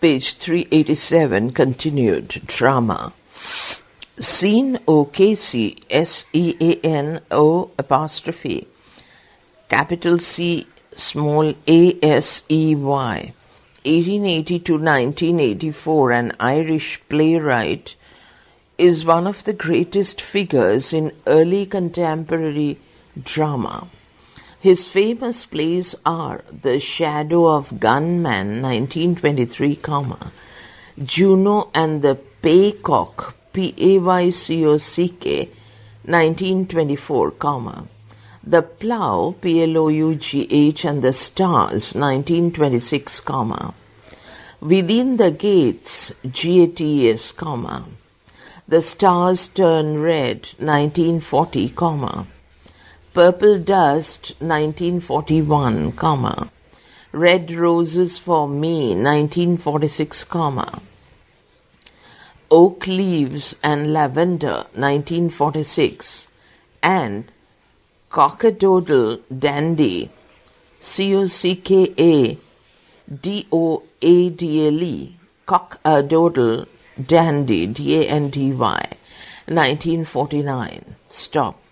Page 387, continued, drama. Scene OKC, SEANO apostrophe, capital C, small ASEY, 1880 to 1984, an Irish playwright, is one of the greatest figures in early contemporary drama. His famous plays are The Shadow of Gunman, 1923, Juno and the Paycock, Paycock, 1924, The Plough, Plough, and the Stars, 1926, Within the Gates, GATS, The Stars Turn Red, 1940, Purple Dust, 1941, Red Roses for Me, 1946, Oak Leaves and Lavender, 1946, and Cockadoodle Dandy, Cockadoodle, Cockadoodle Dandy, Dandy, 1949. Stop.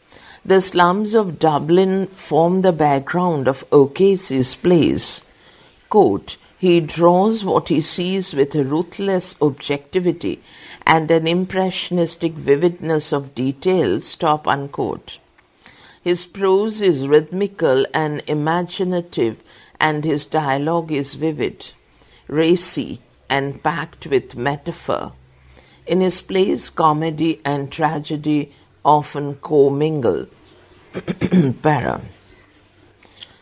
The slums of Dublin form the background of O'Casey's plays. Quote, he draws what he sees with a ruthless objectivity and an impressionistic vividness of detail, stop, unquote. His prose is rhythmical and imaginative, and his dialogue is vivid, racy, and packed with metaphor. In his plays, comedy and tragedy often commingle. Para.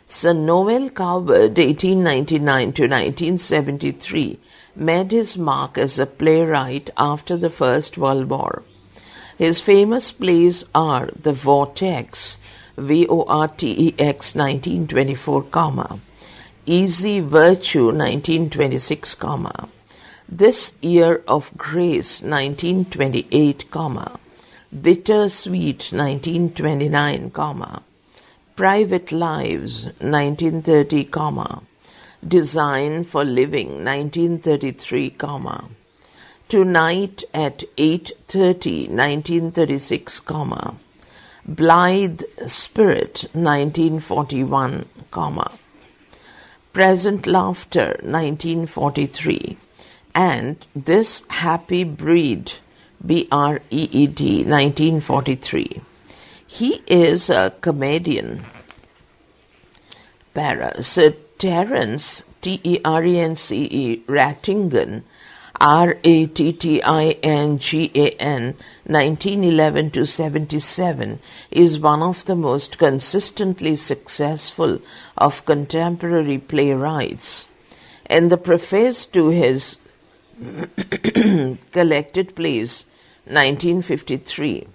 Sir Noel Coward, 1899 to 1973, made his mark as a playwright after the First World War. His famous plays are The Vortex, VORTEX, 1924, Easy Virtue, 1926, This Year of Grace, 1928, Bitter Sweet, 1929, Private Lives, 1930, Design for Living, 1933, Tonight at 8:30, 1936, Blithe Spirit, 1941, Present Laughter, 1943, and This Happy Breed, BREED, 1943. He is a comedian. Para. Sir Terence, TERENCE, Rattingan, RATTINGAN, 1911 to 77, is one of the most consistently successful of contemporary playwrights. In the preface to his collected plays, 1953,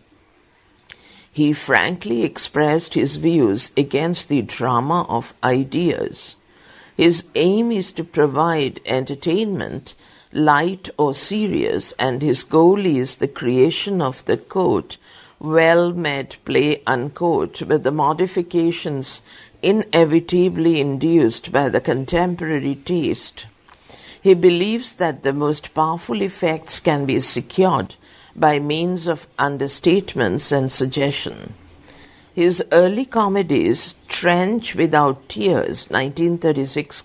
he frankly expressed his views against the drama of ideas. His aim is to provide entertainment, light or serious, and his goal is the creation of the, quote, well-made play, unquote, with the modifications inevitably induced by the contemporary taste. He believes that the most powerful effects can be secured by means of understatements and suggestion. His early comedies, Trench Without Tears, 1936,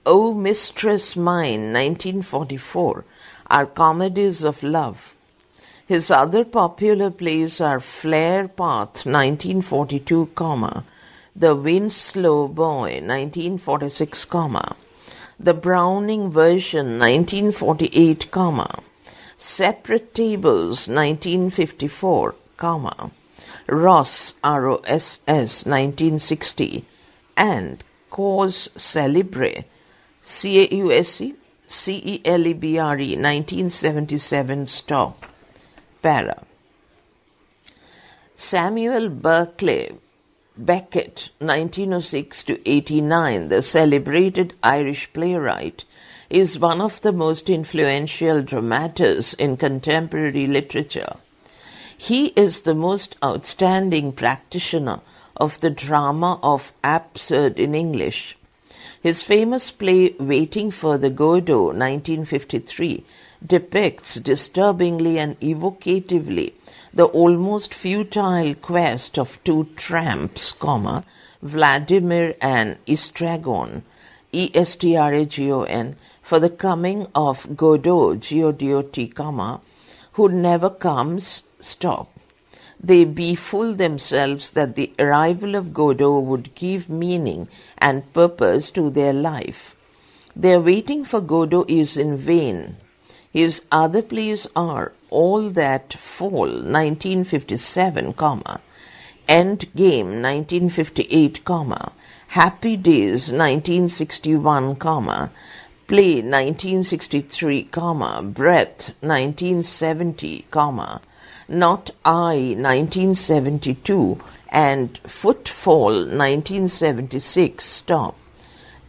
O Mistress Mine, 1944, are comedies of love. His other popular plays are Flare Path, 1942, The Winslow Boy, 1946, The Browning Version, 1948, Separate Tables, 1954, Ross, ROSS, 1960, and Cause Celebre, CAUSE, CELEBRE, 1977, stop. Para. Samuel Beckett, 1906 to 89, the celebrated Irish playwright, is one of the most influential dramaturs in contemporary literature. He is the most outstanding practitioner of the drama of absurd in English. His famous play Waiting for the Godot, 1953, depicts disturbingly and evocatively the almost futile quest of two tramps, Vladimir and Estragon, Estragon, for the coming of Godot, Godot, who never comes, They befool themselves that the arrival of Godot would give meaning and purpose to their life. Their waiting for Godot is in vain. His other plays are All That Fall, 1957, End Game, 1958, Happy Days, 1961, Play, 1963, Breath, 1970, Not I, 1972, and Footfall, 1976,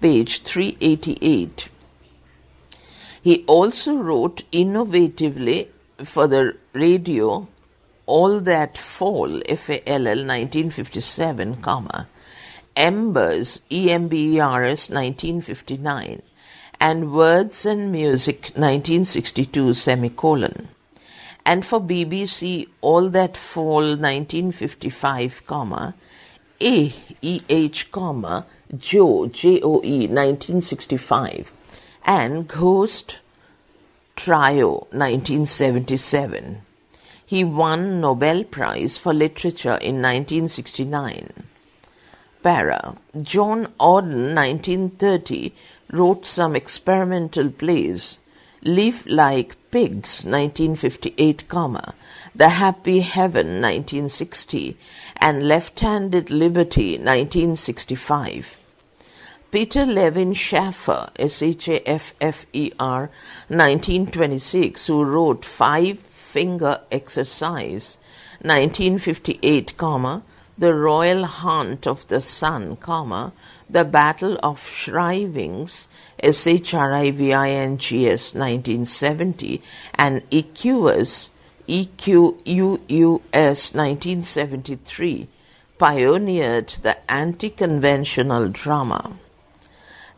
page 388. He also wrote innovatively for the radio All That Fall, FALL, 1957, Embers, EMBERS, 1959, and Words and Music, 1962, and for BBC All That Fall, 1955, Joe, Joe, 1965, and Ghost Trio, 1977. He won Nobel Prize for Literature in 1969. John Auden, 1930, wrote some experimental plays. Live Like Pigs, 1958, The Happy Heaven, 1960, and Left-Handed Liberty, 1965. Peter Levin Schaffer, Schaffer, 1926, who wrote Five-Finger Exercise, 1958, The Royal Hunt of the Sun, The Battle of Shrivings, Shrivings, 1970, and Equus, Equus, 1973, pioneered the anti-conventional drama.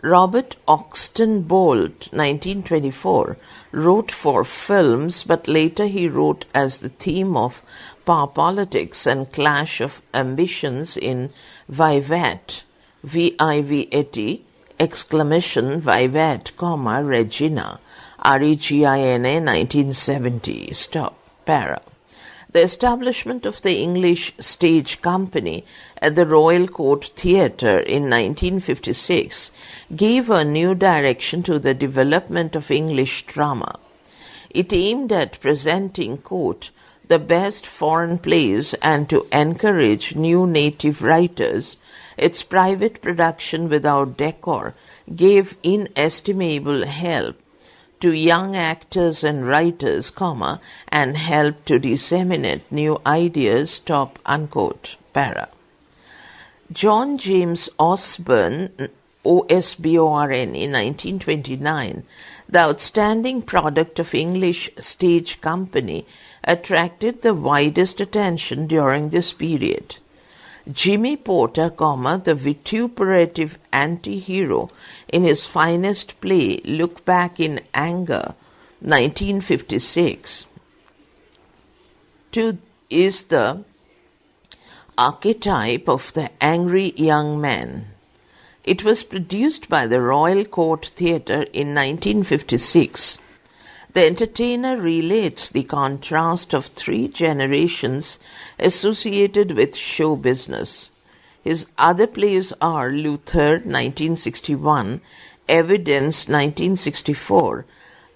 Robert Oxton Bolt, 1924, wrote for films, but later he wrote as the theme of power politics and clash of ambitions in Vivat, V-I-V-A-T, exclamation Vivat, Regina, R-E-G-I-N-A, 1970, The establishment of the English Stage Company at the Royal Court Theatre in 1956 gave a new direction to the development of English drama. It aimed at presenting, the best foreign plays and to encourage new native writers. Its private production without decor gave inestimable help to young actors and writers, and helped to disseminate new ideas, John James Osborne, Osborne, 1929, the outstanding product of English Stage Company, attracted the widest attention during this period. Jimmy Porter, the vituperative anti-hero in his finest play, Look Back in Anger, 1956, is the archetype of the angry young man. It was produced by the Royal Court Theatre in 1956. The entertainer relates the contrast of three generations associated with show business. His other plays are Luther, 1961, Evidence, 1964,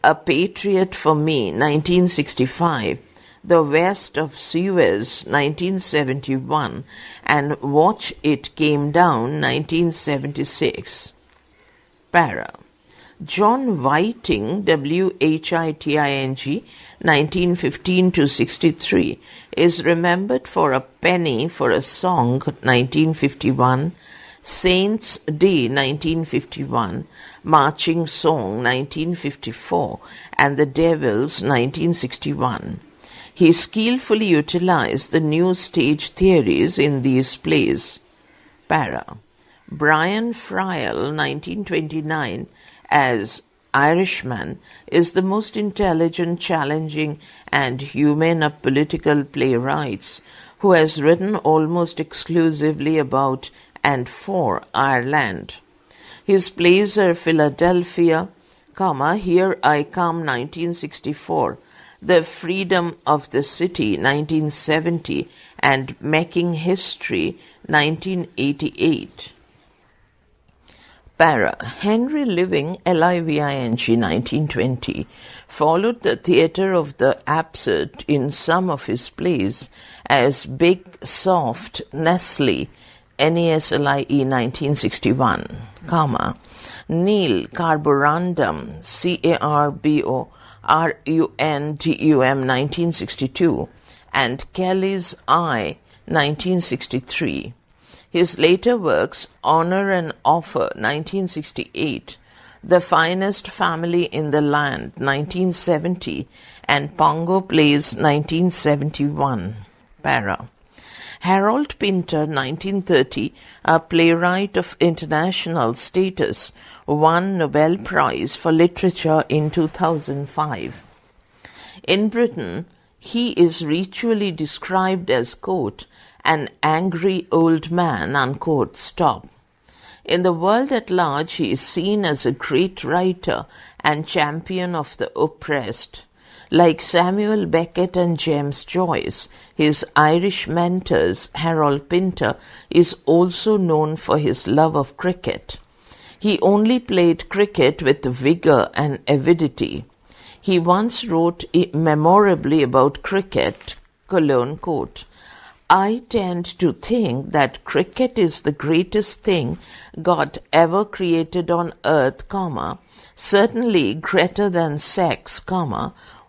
A Patriot for Me, 1965, The West of Suez, 1971, and Watch It Came Down, 1976. John Whiting, W-H-I-T-I-N-G, 1915-63, is remembered for A Penny for a Song, 1951, Saints' Day, 1951, Marching Song, 1954, and The Devils, 1961. He skillfully utilized the new stage theories in these plays. Brian Friel, 1929, as Irishman, is the most intelligent, challenging, and humane of political playwrights who has written almost exclusively about and for Ireland. His plays are Philadelphia, Here I Come, 1964, The Freedom of the City, 1970, and Making History, 1988. Para. Henry Living, Living, 1920, followed the theatre of the absurd in some of his plays as Big Soft Nestle, Neslie, 1961, Neil Carborundum, Carborundum, 1962, and Kelly's Eye, 1963. His later works, Honor and Offer, 1968, The Finest Family in the Land, 1970, and Pongo Plays, 1971. Para. Harold Pinter, 1930, a playwright of international status, won Nobel Prize for Literature in 2005. In Britain, he is ritually described as, quote, an angry old man, unquote, stop. In the world at large, he is seen as a great writer and champion of the oppressed. Like Samuel Beckett and James Joyce, his Irish mentors, Harold Pinter, is also known for his love of cricket. He only played cricket with vigour and avidity. He once wrote memorably about cricket, Cologne, quote, I tend to think that cricket is the greatest thing God ever created on earth, certainly greater than sex,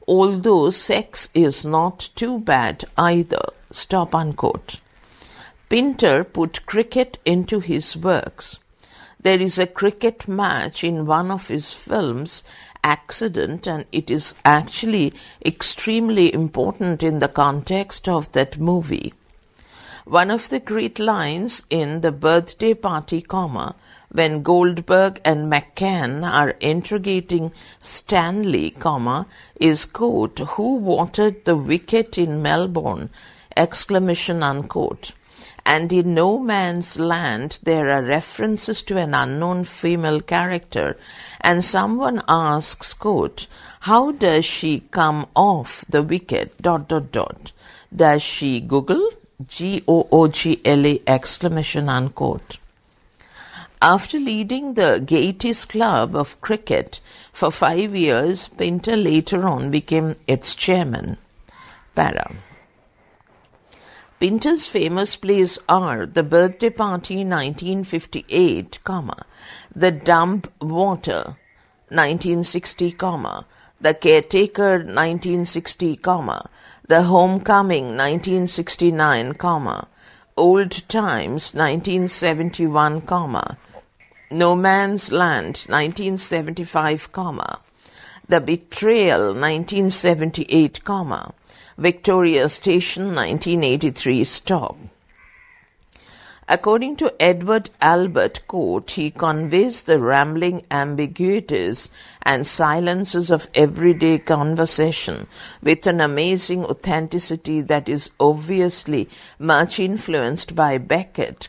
although sex is not too bad either, stop, unquote. Pinter put cricket into his works. There is a cricket match in one of his films, Accident, and it is actually extremely important in the context of that movie. One of the great lines in The Birthday Party, when Goldberg and McCann are interrogating Stanley, is, quote, who watered the wicket in Melbourne, exclamation, unquote. And in No Man's Land there are references to an unknown female character, and someone asks, quote, how does she come off the wicket, ... Does she Google? Google, exclamation, unquote. After leading the Gaieties Club of Cricket for 5 years, Pinter later on became its chairman. Para. Pinter's famous plays are The Birthday Party, 1958, The Dumb Water, 1960, The Caretaker, 1960, The Homecoming, 1969, Old Times, 1971, No Man's Land, 1975, The Betrayal, 1978, Victoria Station, 1983, stop. According to Edward Albert, quote, he conveys the rambling ambiguities and silences of everyday conversation with an amazing authenticity that is obviously much influenced by Beckett,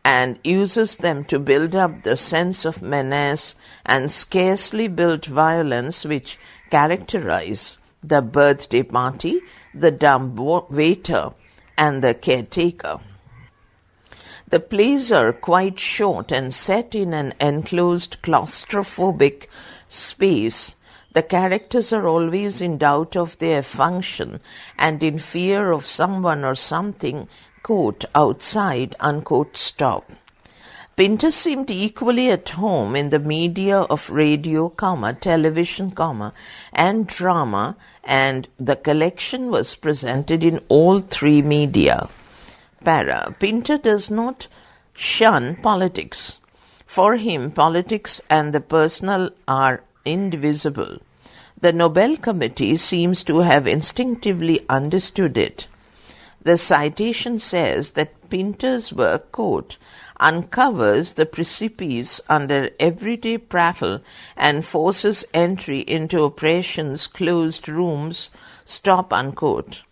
and uses them to build up the sense of menace and scarcely built violence which characterize The Birthday Party, The Dumb Waiter, and The Caretaker. The plays are quite short and set in an enclosed claustrophobic space. The characters are always in doubt of their function and in fear of someone or something, quote, outside, unquote, stop. Pinter seemed equally at home in the media of radio, television, and drama, and the collection was presented in all three media. Para. Pinter does not shun politics. For him, politics and the personal are indivisible. The Nobel Committee seems to have instinctively understood it. The citation says that Pinter's work, quote, uncovers the precipice under everyday prattle and forces entry into oppression's closed rooms, stop unquote.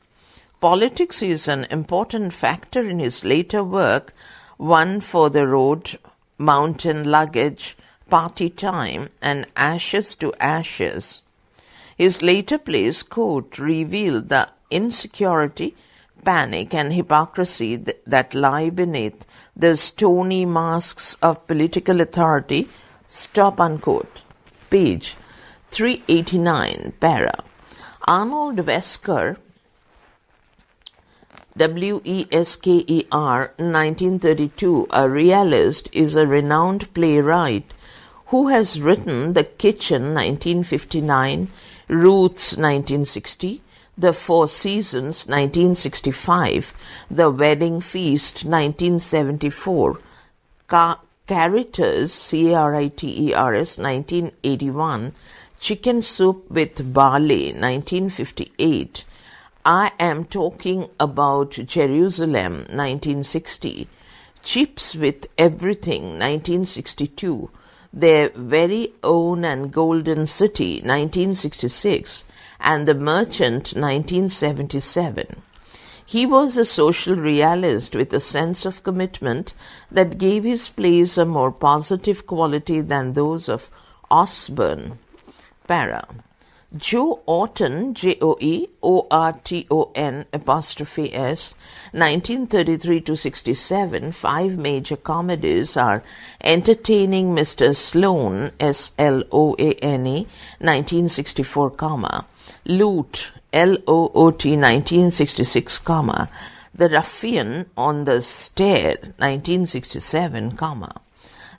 Politics is an important factor in his later work, One for the Road, Mountain Luggage, Party Time, and Ashes to Ashes. His later plays, quote, reveal the insecurity, panic, and hypocrisy that lie beneath the stony masks of political authority, stop unquote. Page 389, para. Arnold Wesker, Wesker, 1932, a realist, is a renowned playwright who has written The Kitchen, 1959, Roots, 1960, The Four Seasons, 1965, The Wedding Feast, 1974, Cariters, Cariters, 1981, Chicken Soup with Barley, 1958, I Am Talking About Jerusalem, 1960, Chips with Everything, 1962, Their Very Own and Golden City, 1966, and The Merchant, 1977. He was a social realist with a sense of commitment that gave his plays a more positive quality than those of Osborne. Para. Joe Orton, Joeorton, apostrophe S, 1933 to 67, 5 major comedies are Entertaining Mr. Sloane, Sloane, 1964, Loot, Loot, 1966, The Ruffian on the Stair, 1967,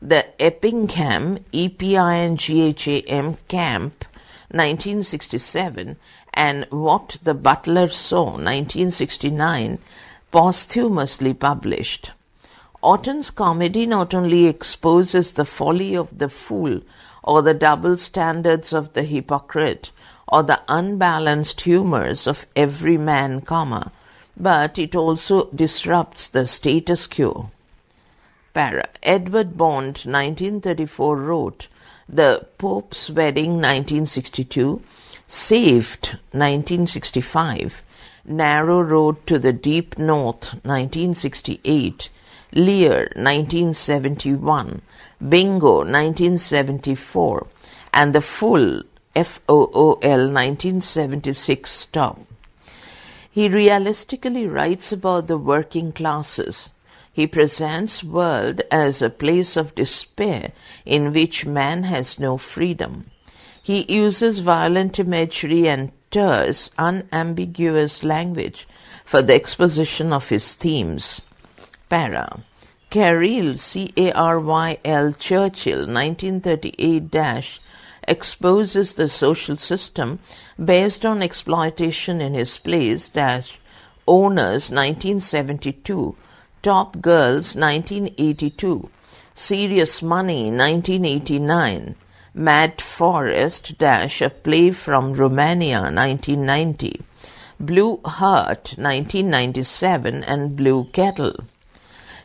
The Eppingham, Epingham, Camp, 1967, and What the Butler Saw, 1969, posthumously published. Orton's comedy not only exposes the folly of the fool or the double standards of the hypocrite or the unbalanced humors of every man, but it also disrupts the status quo. Para. Edward Bond, 1934, wrote The Pope's Wedding, 1962, Saved, 1965, Narrow Road to the Deep North, 1968, Lear, 1971, Bingo, 1974, and The Fool, Fool, 1976, stop. He realistically writes about the working classes. He presents world as a place of despair in which man has no freedom. He uses violent imagery and terse, unambiguous language for the exposition of his themes. Para. Caryl, Caryl Churchill, 1938 exposes the social system based on exploitation in his plays Owners, 1972, Top Girls, 1982, Serious Money, 1989, Mad Forest a play from Romania, 1990, Blue Heart, 1997, and Blue Kettle.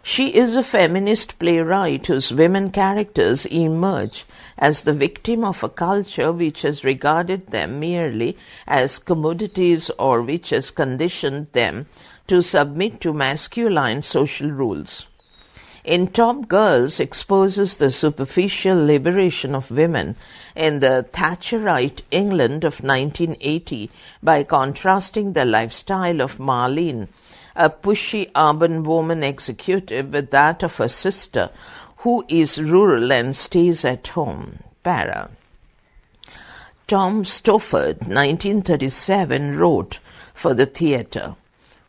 She is a feminist playwright whose women characters emerge as the victim of a culture which has regarded them merely as commodities or which has conditioned them to submit to masculine social rules. In Top Girls exposes the superficial liberation of women in the Thatcherite England of 1980 by contrasting the lifestyle of Marlene, a pushy urban woman executive, with that of her sister, who is rural and stays at home. Para. Tom Stofford, 1937, wrote for the theatre.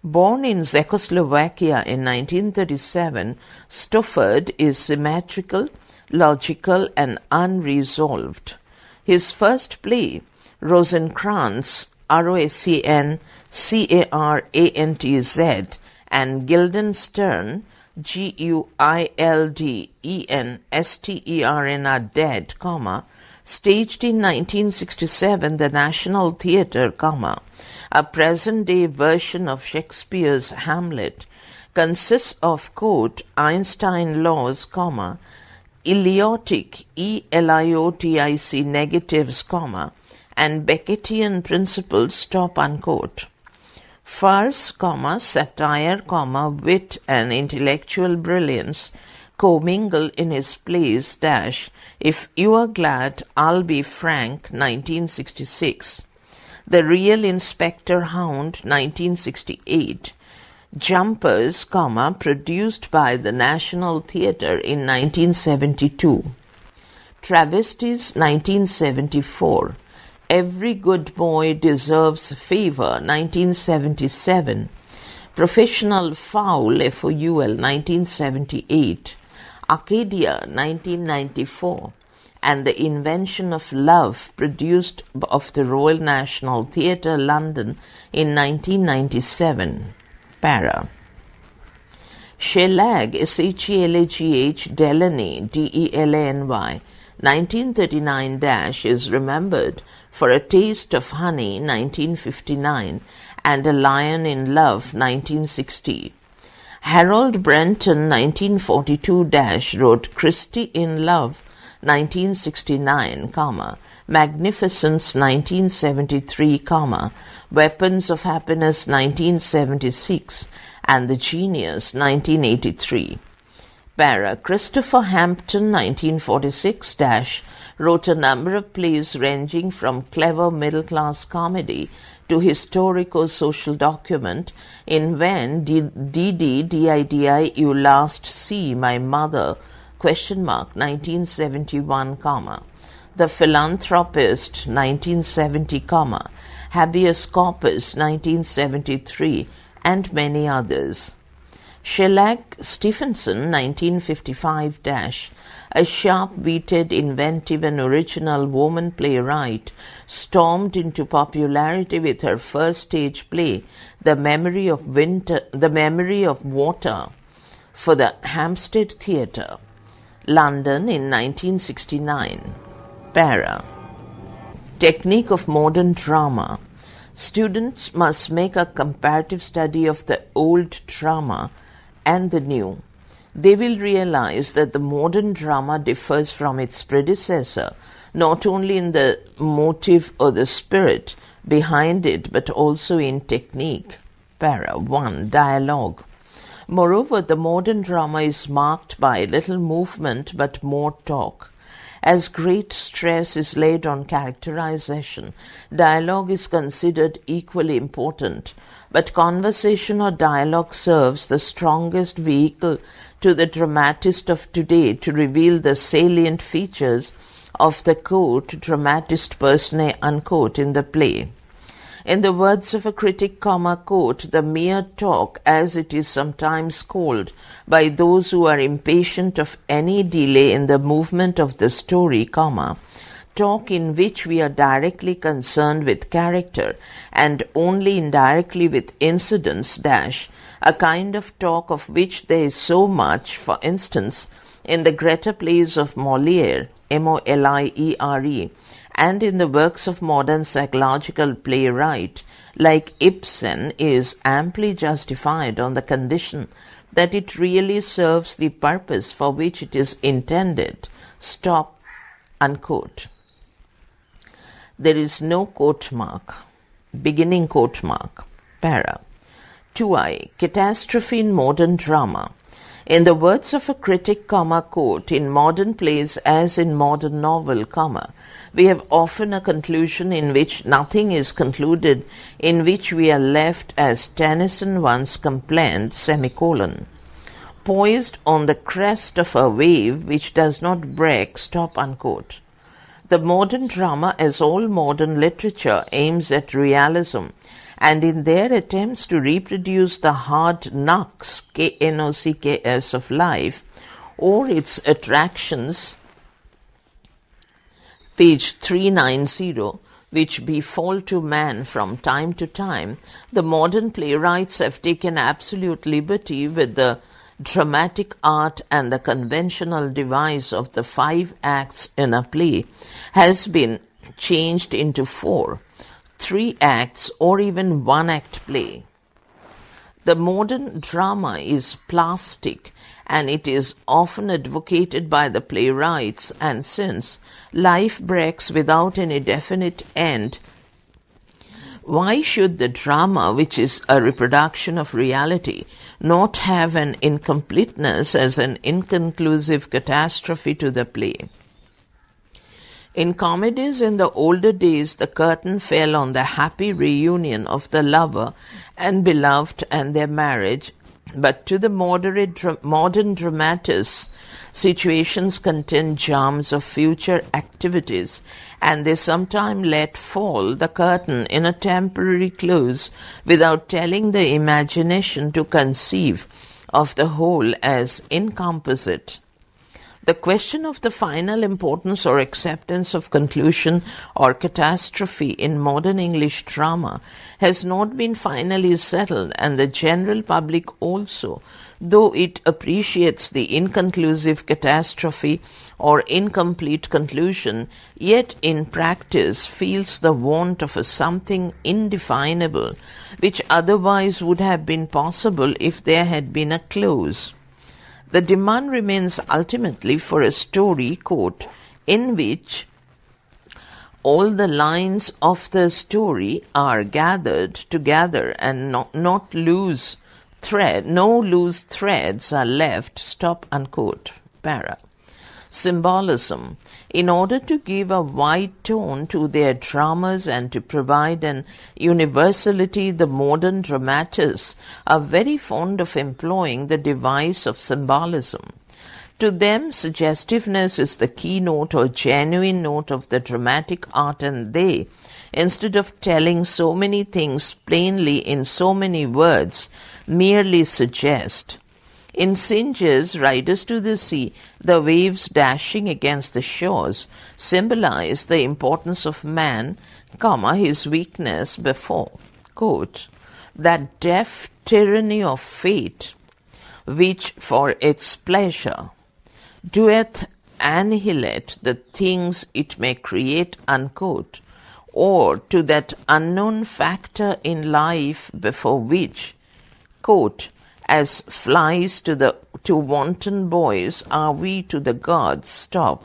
Born in Czechoslovakia in 1937, Stofford is symmetrical, logical, and unresolved. His first play, Rosencrantz, Rosncarantz, and Guildenstern, Guildenstern, are dead, staged in 1967 the National Theatre, a present-day version of Shakespeare's Hamlet, consists of, quote, Einstein laws, comma, Eliotic, E-L-I-O-T-I-C negatives, comma, and Beckettian principles, stop, unquote. Farce, comma, satire, comma, wit and intellectual brilliance commingle in his plays dash If You Are Glad, I'll Be Frank, 1966, The Real Inspector Hound, 1968, Jumpers, comma, produced by the National Theatre in 1972, Travesties, 1974, Every Good Boy Deserves Favor, 1977, Professional Foul, F-O-U-L, 1978, Arcadia, 1994, and The Invention of Love, produced of the Royal National Theatre, London, in 1997. Para. Shelag, S-H-E-L-A-G-H, Delany, D-E-L-A-N-Y, 1939 is remembered for A Taste of Honey, 1959, and A Lion in Love, 1960. Harold Brenton, 1942 wrote Christie in Love, 1969, Magnificence, 1973, Weapons of Happiness, 1976, and The Genius, 1983. Para. Christopher Hampton, 1946 wrote a number of plays ranging from clever middle-class comedy to historico-social document in When D-D-D-I-D-I You Last See My Mother, 1971, The Philanthropist, 1970, Habeas Corpus, 1973, and many others. Shelag Stephenson, 1955 a sharp-witted, inventive and original woman playwright, stormed into popularity with her first stage play, The Memory of Water, for the Hampstead Theatre, London, in 1969. Para. Technique of modern drama. Students must make a comparative study of the old drama and the new. They will realize that the modern drama differs from its predecessor, not only in the motive or the spirit behind it, but also in technique. Para. 1. Dialogue. Moreover, the modern drama is marked by little movement but more talk. As great stress is laid on characterization, dialogue is considered equally important, but conversation or dialogue serves the strongest vehicle to the dramatist of today to reveal the salient features of the, quote, dramatist personae, unquote, in the play. In the words of a critic, quote, the mere talk, as it is sometimes called by those who are impatient of any delay in the movement of the story, talk in which we are directly concerned with character and only indirectly with incidents, a kind of talk of which there is so much, for instance, in the Greta plays of Molière, Moliere, and in the works of modern psychological playwright like Ibsen, is amply justified on the condition that it really serves the purpose for which it is intended. Stop, unquote. There is no quote mark. Beginning quote mark. Para. 2i. Catastrophe in modern drama. In the words of a critic, quote, in modern plays as in modern novel, we have often a conclusion in which nothing is concluded, in which we are left, as Tennyson once complained, poised on the crest of a wave which does not break, stop, unquote. The modern drama, as all modern literature, aims at realism, and in their attempts to reproduce the hard knocks, K-N-O-C-K-S, of life, or its attractions, page 390, which befall to man from time to time, the modern playwrights have taken absolute liberty with the dramatic art, and the conventional device of the 5 acts in a play has been changed into 4, 3 acts, or even 1-act play. The modern drama is plastic, and it is often advocated by the playwrights, and since life breaks without any definite end, why should the drama, which is a reproduction of reality, not have an incompleteness as an inconclusive catastrophe to the play? In comedies in the older days, the curtain fell on the happy reunion of the lover and beloved and their marriage, but to the modern dramatists, situations contain germs of future activities, and they sometimes let fall the curtain in a temporary close without telling the imagination to conceive of the whole as incomposite. The question of the final importance or acceptance of conclusion or catastrophe in modern English drama has not been finally settled, and the general public also, though it appreciates the inconclusive catastrophe or incomplete conclusion, yet in practice feels the want of a something indefinable, which otherwise would have been possible if there had been a close. The demand remains ultimately for a story, quote, in which all the lines of the story are gathered together and no loose threads are left, stop, unquote, para. Symbolism. In order to give a wide tone to their dramas and to provide an universality, the modern dramatists are very fond of employing the device of symbolism. To them, suggestiveness is the keynote or genuine note of the dramatic art, and they, instead of telling so many things plainly in so many words, merely suggest. In Singer's Riders to the Sea, the waves dashing against the shores symbolize the importance of man, his weakness before, quote, that deaf tyranny of fate, which for its pleasure doeth annihilate the things it may create, unquote, or to that unknown factor in life before which, quote, as flies to wanton boys are we to the gods, stop.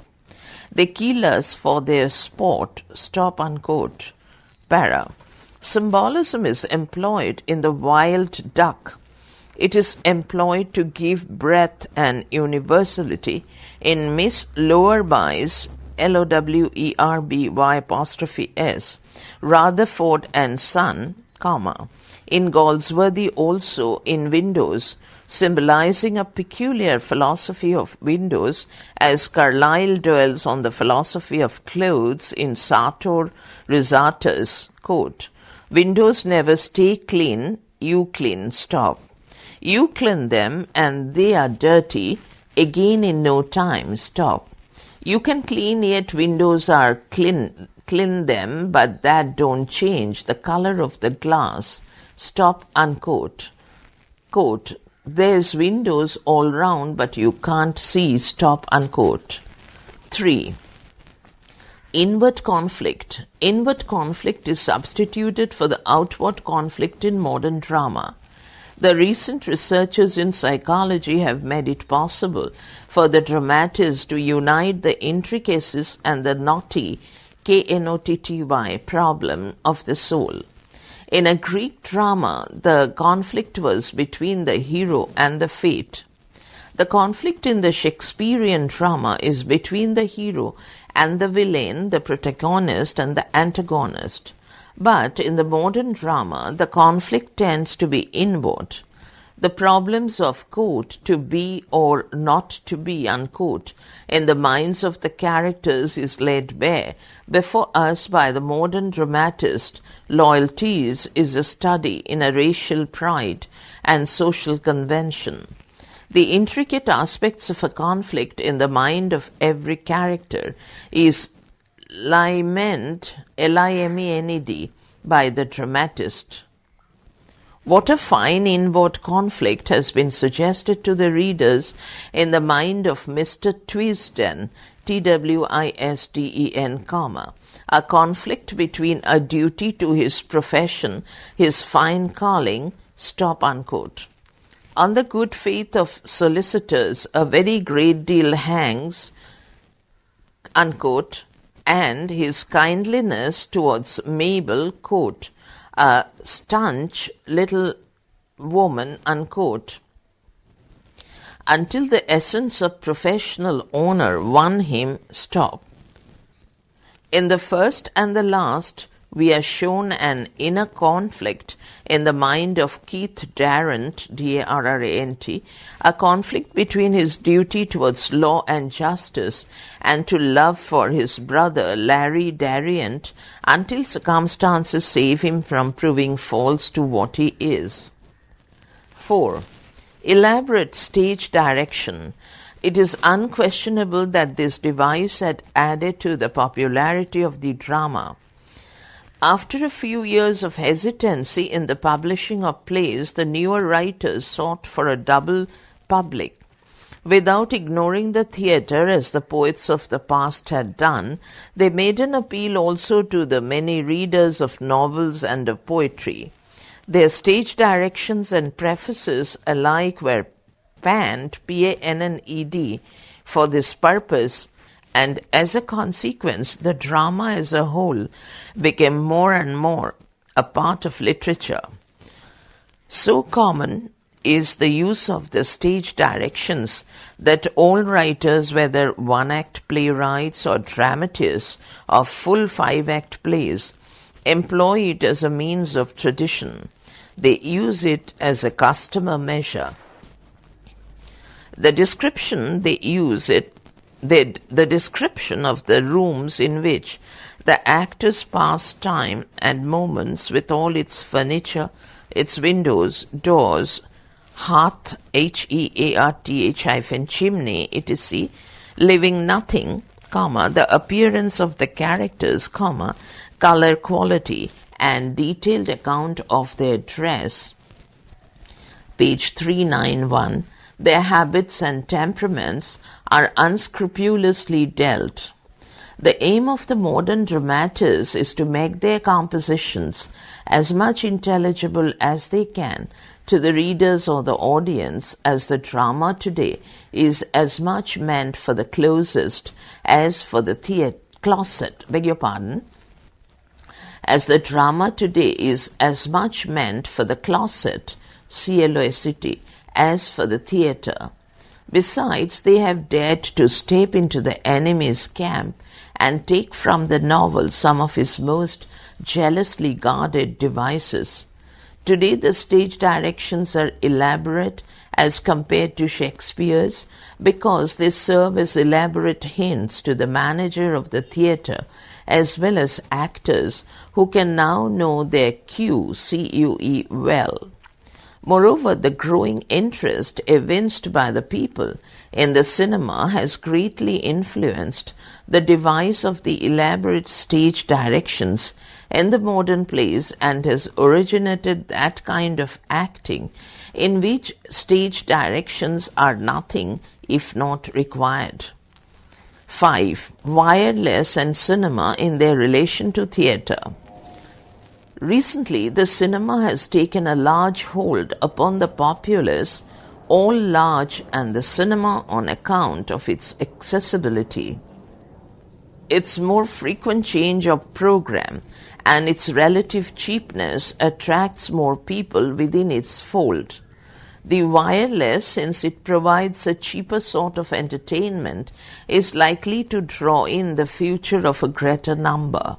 They kill us for their sport, stop, unquote. Para. Symbolism is employed in the wild duck. It is employed to give breadth and universality in Miss Lowerby's Lowerby', Rutherford and Son, in Galsworthy also in Windows, symbolizing a peculiar philosophy of windows, as Carlyle dwells on the philosophy of clothes in Sartor Resartus, quote, windows never stay clean, you clean, stop. You clean them and they are dirty, again in no time, stop. You can clean yet windows are clean them, but that don't change the color of the glass, stop, unquote. Quote, there's windows all round, but you can't see, stop, unquote. 3. Inward conflict. Inward conflict is substituted for the outward conflict in modern drama. The recent researchers in psychology have made it possible for the dramatist to unite the intricacies and the knotty, knotty, problem of the soul. In a Greek drama, the conflict was between the hero and the fate. The conflict in the Shakespearean drama is between the hero and the villain, the protagonist and the antagonist. But in the modern drama, the conflict tends to be inward. The problems of, quote, to be or not to be, unquote, in the minds of the characters is laid bare before us by the modern dramatist. Loyalties is a study in a racial pride and social convention. The intricate aspects of a conflict in the mind of every character is limened, L-I-M-E-N-E-D, by the dramatist. What a fine inward conflict has been suggested to the readers in the mind of Mr. Twisden, Twisten, a conflict between a duty to his profession, his fine calling, Stop, unquote. On the good faith of solicitors, a very great deal hangs, unquote, and his kindliness towards Mabel, quote, a stanch little woman, unquote, until the essence of professional honor won him, stop. In the first and the last, we are shown an inner conflict in the mind of Keith Darrant, D-A-R-R-A-N-T, a conflict between his duty towards law and justice and to love for his brother Larry Darrant until circumstances save him from proving false to what he is. 4. Elaborate stage direction. It is unquestionable that this device had added to the popularity of the drama. After a few years of hesitancy in the publishing of plays, the newer writers sought for a double public. Without ignoring the theatre, as the poets of the past had done, they made an appeal also to the many readers of novels and of poetry. Their stage directions and prefaces alike were panned, P-A-N-N-E-D, for this purpose, and as a consequence, the drama as a whole became more and more a part of literature. So common is the use of the stage directions that all writers, whether one-act playwrights or dramatists of full 5-act plays, employ it as a means of tradition. They use it as a customer measure. The description they use it the description of the rooms in which the actors pass time and moments with all its furniture, its windows, doors, hearth, Hearth chimney, etc., living nothing, comma, the appearance of the characters, comma, color quality, and detailed account of their dress, page 391, their habits and temperaments are unscrupulously dealt. The aim of the modern dramatists is to make their compositions as much intelligible as they can to the readers or the audience, as the drama today is as much meant for the closet as for the closet. As the drama today is as much meant for the closet, C-L-O-S-E-T, as for the theatre. Besides, they have dared to step into the enemy's camp and take from the novel some of his most jealously guarded devices. Today the stage directions are elaborate as compared to Shakespeare's because they serve as elaborate hints to the manager of the theatre as well as actors who can now know their cue, C-U-E, well. Moreover, the growing interest evinced by the people in the cinema has greatly influenced the device of the elaborate stage directions in the modern plays and has originated that kind of acting in which stage directions are nothing if not required. 5. Wireless and cinema in their relation to theatre. Recently, the cinema has taken a large hold upon the populace, all large, and the cinema on account of its accessibility, its more frequent change of program, and its relative cheapness attracts more people within its fold. The wireless, since it provides a cheaper sort of entertainment, is likely to draw in the future of a greater number.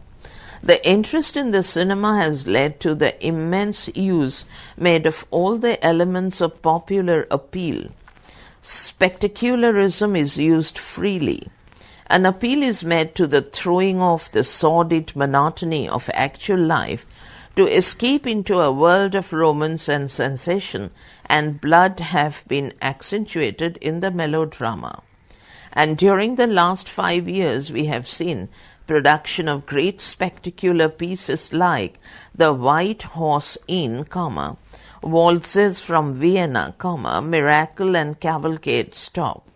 The interest in the cinema has led to the immense use made of all the elements of popular appeal. Spectacularism is used freely. An appeal is made to the throwing off the sordid monotony of actual life to escape into a world of romance and sensation, and blood have been accentuated in the melodrama. And during the last 5 years we have seen production of great spectacular pieces like The White Horse Inn, Waltzes from Vienna, Miracle and Cavalcade, stop.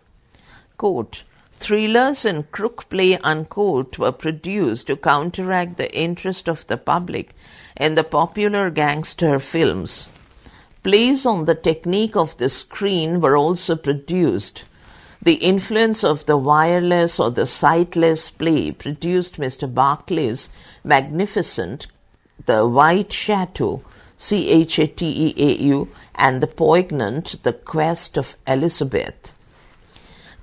Quote, thrillers and crook play, unquote, were produced to counteract the interest of the public in the popular gangster films. Plays on the technique of the screen were also produced. The influence of the wireless or the sightless play produced Mr. Barclay's magnificent The White Chateau, Chateau, and the poignant The Quest of Elizabeth.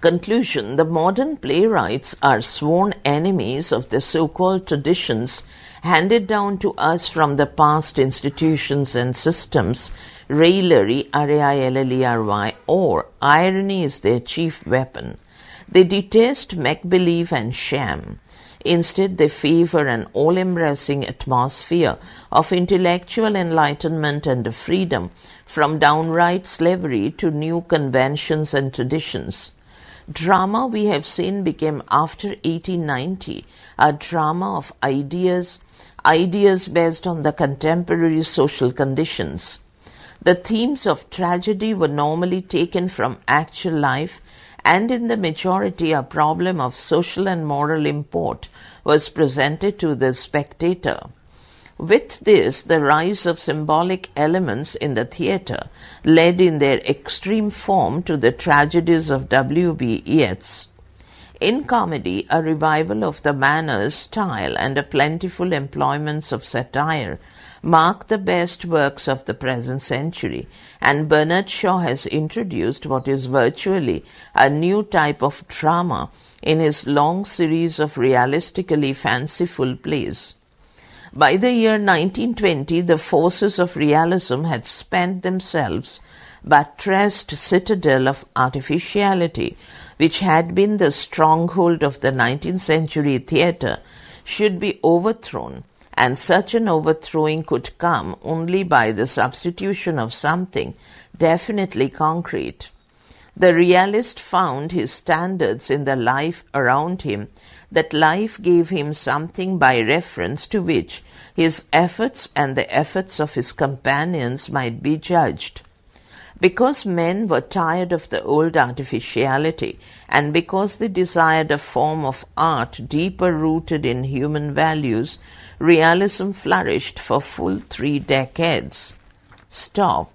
Conclusion: the modern playwrights are sworn enemies of the so-called traditions handed down to us from the past institutions and systems. Raillery, R-A-I-L-L-E-R-Y, or irony is their chief weapon. They detest make-believe and sham. Instead, they favor an all-embracing atmosphere of intellectual enlightenment and freedom from downright slavery to new conventions and traditions. Drama, we have seen, became after 1890 a drama of ideas based on the contemporary social conditions. The themes of tragedy were normally taken from actual life, and in the majority a problem of social and moral import was presented to the spectator. With this, the rise of symbolic elements in the theatre led in their extreme form to the tragedies of W.B. Yeats. In comedy, a revival of the manners, style, and a plentiful employments of satire mark the best works of the present century, and Bernard Shaw has introduced what is virtually a new type of drama in his long series of realistically fanciful plays. By the year 1920, the forces of realism had spent themselves, buttressed citadel of artificiality, which had been the stronghold of the 19th century theatre, should be overthrown, and such an overthrowing could come only by the substitution of something definitely concrete. The realist found his standards in the life around him, that life gave him something by reference to which his efforts and the efforts of his companions might be judged. Because men were tired of the old artificiality, and because they desired a form of art deeper rooted in human values, realism flourished for full 3 decades. Stop.